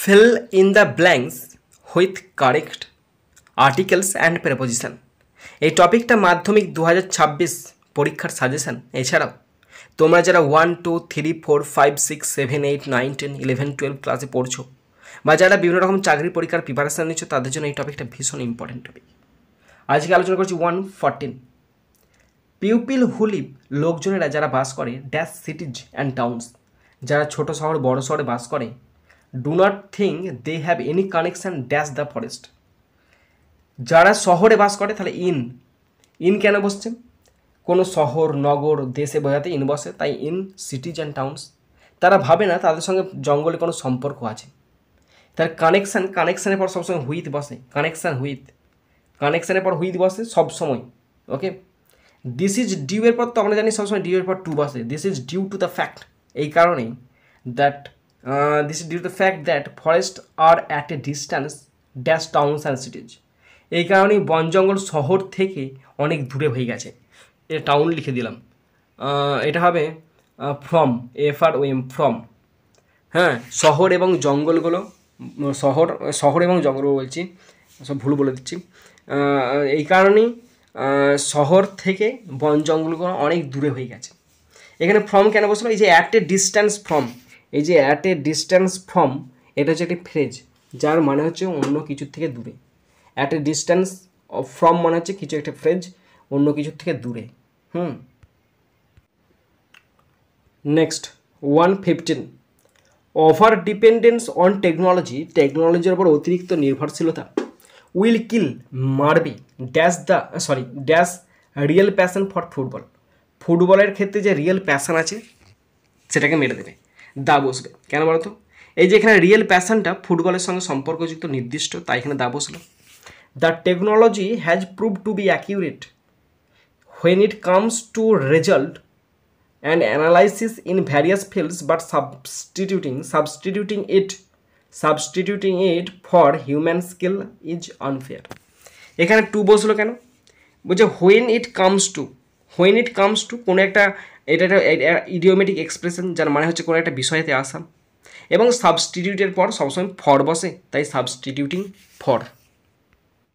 Fill in the blanks with correct articles and preposition। এই টপিকটা মাধ্যমিক 2026 পরীক্ষার সাজেশন। এছাড়াও তোমরা যারা 1 2 3 4 5 6 7 8 9 10 11 12 ক্লাসে পড়ছো বা যারা বিভিন্ন রকম চাকরি পরীক্ষার প্রিপারেশান নিচ্ছ তাদের জন্য এই টপিকটা ভীষণ ইম্পর্টেন্ট টপিক। আজকে আলোচনা করছি 114 পিউপিল হু লিভ, লোকজনেরা যারা বাস করে ড্যাশ সিটিজ অ্যান্ড টাউন্স, যারা ছোট শহর বড় শহরে বাস করে, do not think they have any connection dash the forest. যারা শহরে বাস করে তাহলে ইন কেন বসছে? কোনো শহর নগর দেশে বোঝাতে ইন বসে, তাই ইন সিটিজ অ্যান্ড টাউন্স। তারা ভাবে না তাদের সঙ্গে জঙ্গলে কোনো সম্পর্ক আছে। তার কানেকশানের পর সবসময় হুইথ বসে, কানেকশানের পর হুইথ বসে সবসময়। ওকে, দিস ইজ ডিউ এর পর তো আমরা জানি সবসময় ডিউ এর পর টু বসে। This is due to the fact, এই কারণেই that this is due to the fact that forest are at a distance dash towns and cities. এই কারণেই বন জঙ্গল শহর থেকে অনেক দূরে হয়ে গেছে। এটা টাউন লিখে দিলাম, এটা হবে ফ্রম, FROM ফ্রম। হ্যাঁ, শহর এবং জঙ্গলগুলো শহর এবং জঙ্গল বলছি, সব ভুল বলে দিচ্ছি। এই কারণেই শহর থেকে বন জঙ্গলগুলো অনেক দূরে হয়ে গেছে। এখানে ফ্রম কেন বসলো? এই যে অ্যাট এ ডিস্ট্যান্স ফ্রম, এই যে অ্যাট এ ডিস্ট্যান্স ফ্রম, এটা হচ্ছে একটি ফ্রেজ যার মানে হচ্ছে অন্য কিছুর থেকে দূরে। অ্যাট এ ডিস্ট্যান্স ফ্রম মানে হচ্ছে কিছু একটা ফ্রেজ অন্য কিছুর থেকে দূরে। Next 115 over dependence on technology, টেকনোলজির ওপর অতিরিক্ত নির্ভরশীলতা উইল কিল, মারবে dash real passion for football, ফুটবলের ক্ষেত্রে যে রিয়েল প্যাশন আছে সেটাকে মেরে দেবে। দা বসবে কেন বলতো? এই যে এখানে রিয়েল প্যাশনটা ফুটবলের সঙ্গে সম্পর্কযুক্ত নির্দিষ্ট, তাই এখানে দা বসলো। The technology has prove to be accurate when it comes to result and analysis in various fields, but substituting it for human skill is unfair। এখানে টু বসলো কেন? বলছে when it comes to কোনো একটা, এটা একটা ইডিওমেটিক এক্সপ্রেশন যার মানে হচ্ছে কোনো একটা বিষয়তে আসা, এবং সাবস্টিটিউটের পর সবসময় ফর বসে, তাই সাবস্টিটিউটিং ফর।